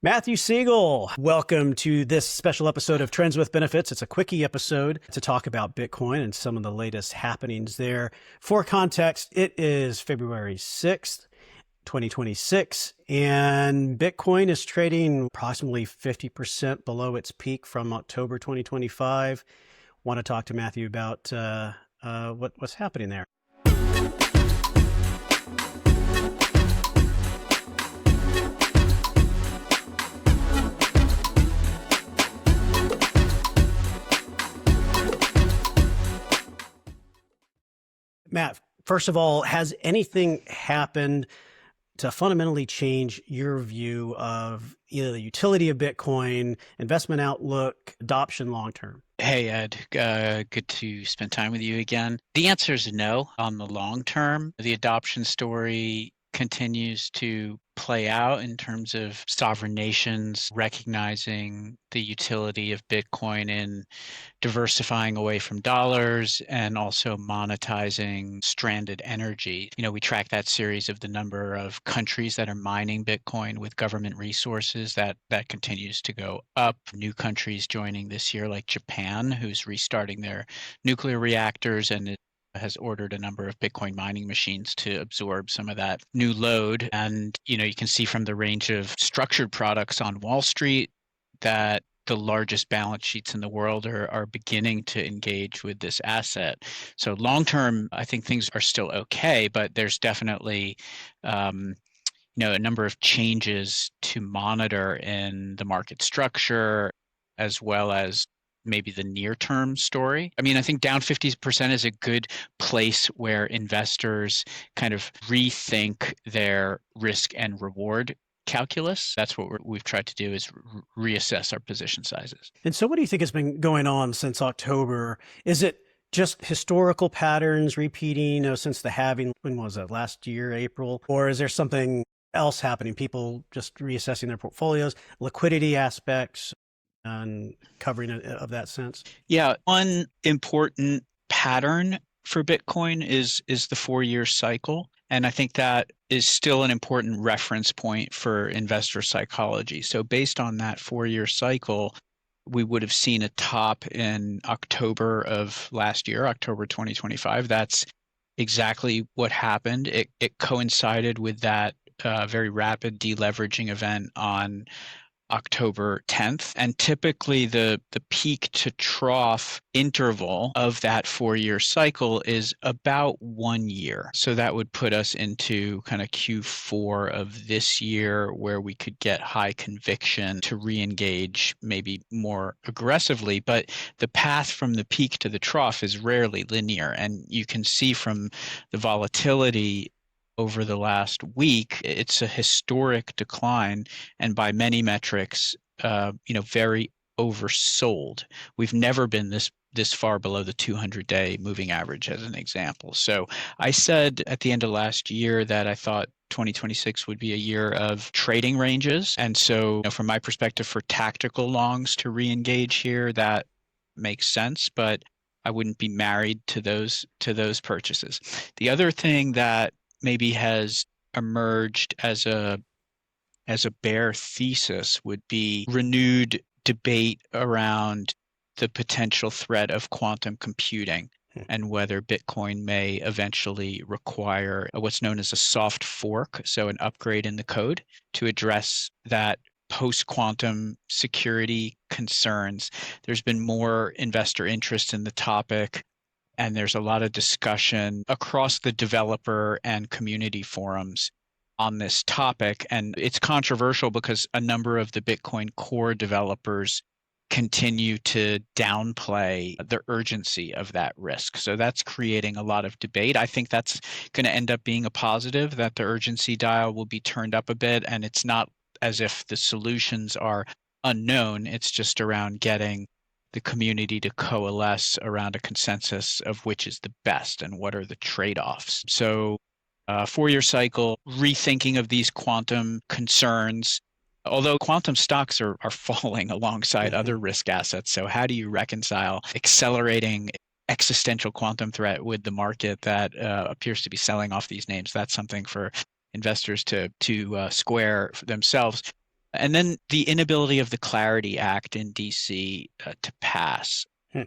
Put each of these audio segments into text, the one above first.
Matthew Siegel, welcome to this special episode of Trends with Benefits. It's a quickie episode to talk about Bitcoin and some of the latest happenings there. For context, it is February 6th, 2026, and Bitcoin is trading approximately 50% below its peak from October 2025. Want to talk to Matthew about what's happening there. Matt, first of all, has anything happened to fundamentally change your view of either the utility of Bitcoin, investment outlook, adoption long term? Hey, Ed, good to spend time with you again. The answer is no on the long term. The adoption story continues to play out in terms of sovereign nations recognizing the utility of Bitcoin in diversifying away from dollars and also monetizing stranded energy. We track that series of the number of countries that are mining Bitcoin with government resources that continues to go up. New countries joining this year, like Japan, who's restarting their nuclear reactors and has ordered a number of Bitcoin mining machines to absorb some of that new load. And, you can see from the range of structured products on Wall Street that the largest balance sheets in the world are beginning to engage with this asset. So long term, I think things are still okay, but there's definitely a number of changes to monitor in the market structure, as well as maybe the near-term story. I think down 50% is a good place where investors kind of rethink their risk and reward calculus. That's what we've tried to do, is reassess our position sizes. And so what do you think has been going on since October? Is it just historical patterns repeating since the halving? When was that? Last year, April? Or is there something else happening? People just reassessing their portfolios, liquidity aspects, and covering of that sense? Yeah, one important pattern for Bitcoin is the 4-year cycle. And I think that is still an important reference point for investor psychology. So based on that 4-year cycle, we would have seen a top in October of last year, October 2025. That's exactly what happened. It coincided with that very rapid deleveraging event on October 10th. And typically the peak to trough interval of that 4-year cycle is about 1 year. So that would put us into kind of Q4 of this year, where we could get high conviction to re-engage maybe more aggressively. But the path from the peak to the trough is rarely linear. And you can see from the volatility over the last week, it's a historic decline, and by many metrics, very oversold. We've never been this far below the 200-day moving average, as an example. So I said at the end of last year that I thought 2026 would be a year of trading ranges. And so, from my perspective, for tactical longs to re-engage here, that makes sense, but I wouldn't be married to those purchases. The other thing that maybe has emerged as a bear thesis would be renewed debate around the potential threat of quantum computing and whether Bitcoin may eventually require what's known as a soft fork, so an upgrade in the code to address that post-quantum security concerns. There's been more investor interest in the topic, and there's a lot of discussion across the developer and community forums on this topic. And it's controversial because a number of the Bitcoin core developers continue to downplay the urgency of that risk. So that's creating a lot of debate. I think that's going to end up being a positive, that the urgency dial will be turned up a bit. And it's not as if the solutions are unknown. It's just around getting the community to coalesce around a consensus of which is the best and what are the trade-offs. So 4-year cycle, rethinking of these quantum concerns, although quantum stocks are falling alongside other risk assets. So how do you reconcile accelerating existential quantum threat with the market that appears to be selling off these names? That's something for investors to square for themselves. And then the inability of the Clarity Act in DC to pass. Hmm.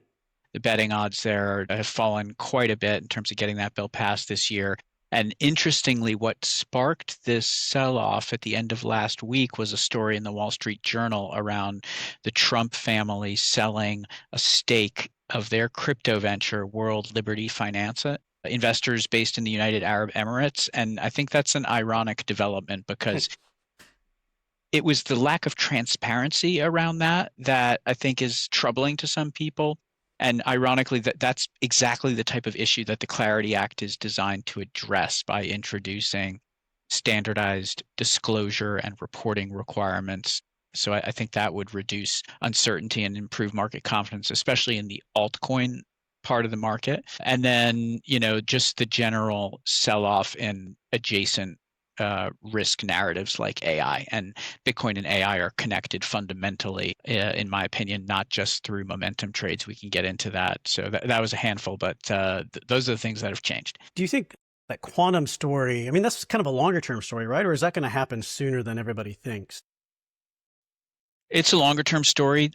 The betting odds there have fallen quite a bit in terms of getting that bill passed this year. And interestingly, what sparked this sell-off at the end of last week was a story in the Wall Street Journal around the Trump family selling a stake of their crypto venture, World Liberty Finance, investors based in the United Arab Emirates. And I think that's an ironic development because it was the lack of transparency around that I think is troubling to some people. And ironically, that's exactly the type of issue that the Clarity Act is designed to address by introducing standardized disclosure and reporting requirements. So I think that would reduce uncertainty and improve market confidence, especially in the altcoin part of the market. And then, just the general sell-off in adjacent risk narratives like AI. And Bitcoin and AI are connected fundamentally, in my opinion, not just through momentum trades. We can get into that. So that was a handful, but those are the things that have changed. Do you think that quantum story, I mean, that's kind of a longer term story, right? Or is that going to happen sooner than everybody thinks? It's a longer term story.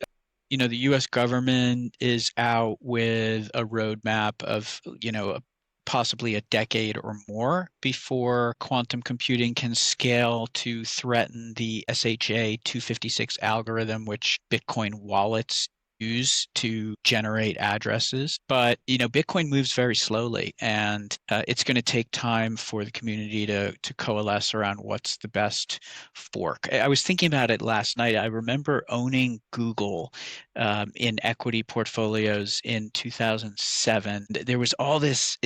The US government is out with a roadmap of, possibly a decade or more before quantum computing can scale to threaten the SHA 256 algorithm, which Bitcoin wallets use to generate addresses. But, Bitcoin moves very slowly, and it's going to take time for the community to coalesce around what's the best fork. I was thinking about it last night. I remember owning Google in equity portfolios in 2007. There was all this,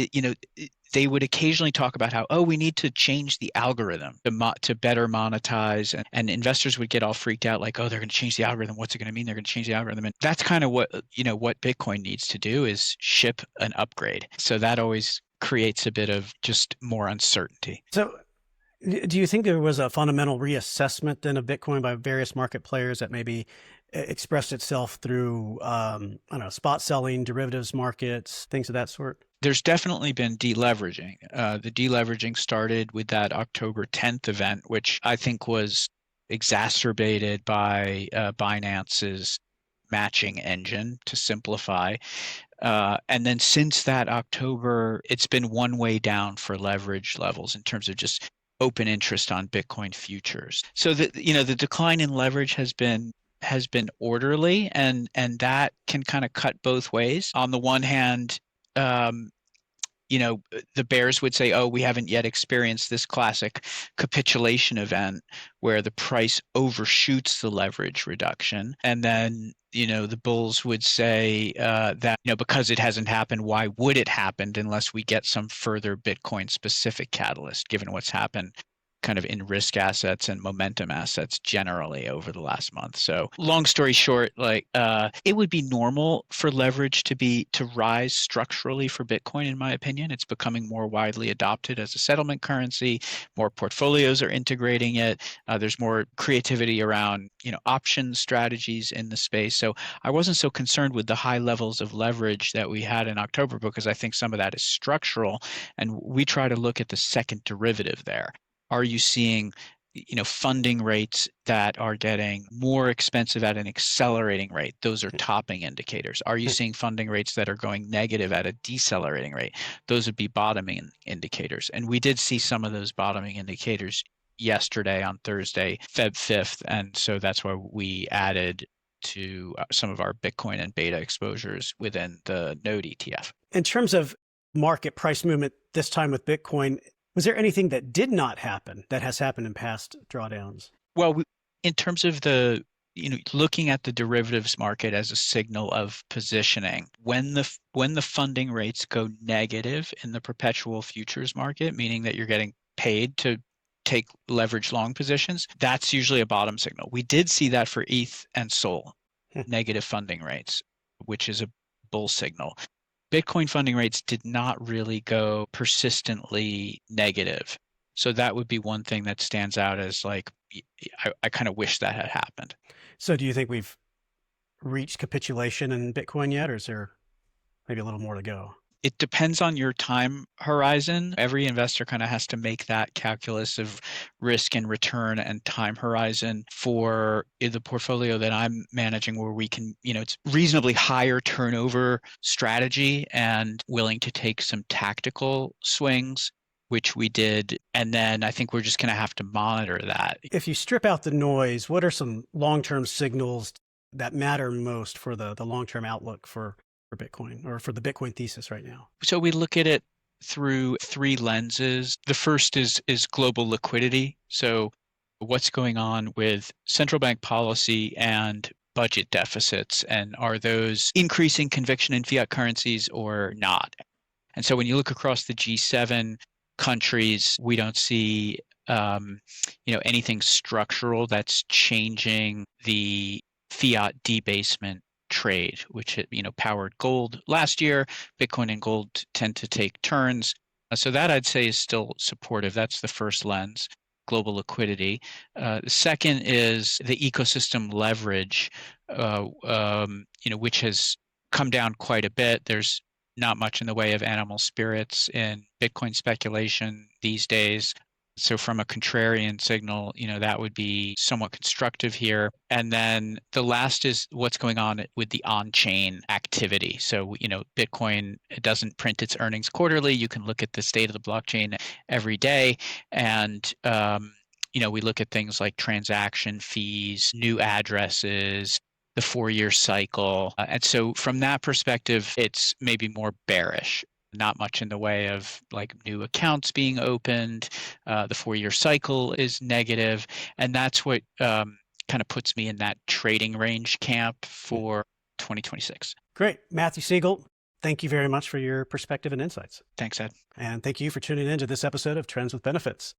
they would occasionally talk about how, we need to change the algorithm to better monetize. And investors would get all freaked out like, they're going to change the algorithm. What's it going to mean? They're going to change the algorithm. And that's kind of what Bitcoin needs to do is ship an upgrade. So that always creates a bit of just more uncertainty. So do you think there was a fundamental reassessment then of Bitcoin by various market players that maybe expressed itself through, I don't know, spot selling, derivatives markets, things of that sort? There's definitely been deleveraging. The deleveraging started with that October 10th event, which I think was exacerbated by Binance's matching engine, to simplify. And then since that October, it's been one way down for leverage levels in terms of just open interest on Bitcoin futures. So the decline in leverage has been orderly, and that can kind of cut both ways. On the one hand, um, the bears would say, we haven't yet experienced this classic capitulation event where the price overshoots the leverage reduction. And then, the bulls would say that, because it hasn't happened, why would it happen unless we get some further Bitcoin specific catalyst, given what's happened kind of in risk assets and momentum assets generally over the last month. So long story short, it would be normal for leverage to rise structurally for Bitcoin, in my opinion. It's becoming more widely adopted as a settlement currency. More portfolios are integrating it. There's more creativity around, option strategies in the space. So I wasn't so concerned with the high levels of leverage that we had in October, because I think some of that is structural. And we try to look at the second derivative there. Are you seeing, funding rates that are getting more expensive at an accelerating rate? Those are topping indicators. Are you seeing funding rates that are going negative at a decelerating rate? Those would be bottoming indicators. And we did see some of those bottoming indicators yesterday on Thursday, Feb 5th. And so that's why we added to some of our Bitcoin and beta exposures within the Node ETF. In terms of market price movement this time with Bitcoin, was there anything that did not happen that has happened in past drawdowns? Well, in terms of looking at the derivatives market as a signal of positioning, when the funding rates go negative in the perpetual futures market, meaning that you're getting paid to take leverage long positions, that's usually a bottom signal. We did see that for ETH and SOL, negative funding rates, which is a bull signal. Bitcoin funding rates did not really go persistently negative. So that would be one thing that stands out as I kind of wish that had happened. So do you think we've reached capitulation in Bitcoin yet, or is there maybe a little more to go? It depends on your time horizon. Every investor kind of has to make that calculus of risk and return and time horizon. For the portfolio that I'm managing, where we can, it's reasonably higher turnover strategy and willing to take some tactical swings, which we did. And then I think we're just going to have to monitor that. If you strip out the noise, what are some long-term signals that matter most for the long-term outlook for Bitcoin, or for the Bitcoin thesis right now? So we look at it through three lenses. The first is global liquidity. So what's going on with central bank policy and budget deficits, and are those increasing conviction in fiat currencies or not? And so when you look across the G7 countries, we don't see anything structural that's changing the fiat debasement trade, which powered gold last year. Bitcoin and gold tend to take turns. So that I'd say is still supportive. That's the first lens, global liquidity. The second is the ecosystem leverage, which has come down quite a bit. There's not much in the way of animal spirits in Bitcoin speculation these days. So from a contrarian signal, that would be somewhat constructive here. And then the last is what's going on with the on-chain activity. So, Bitcoin, it doesn't print its earnings quarterly. You can look at the state of the blockchain every day. And, we look at things like transaction fees, new addresses, the 4-year cycle. And so from that perspective, it's maybe more bearish. Not much in the way of like new accounts being opened. The 4-year cycle is negative. And that's what kind of puts me in that trading range camp for 2026. Great. Matthew Siegel, thank you very much for your perspective and insights. Thanks, Ed. And thank you for tuning in to this episode of Trends with Benefits.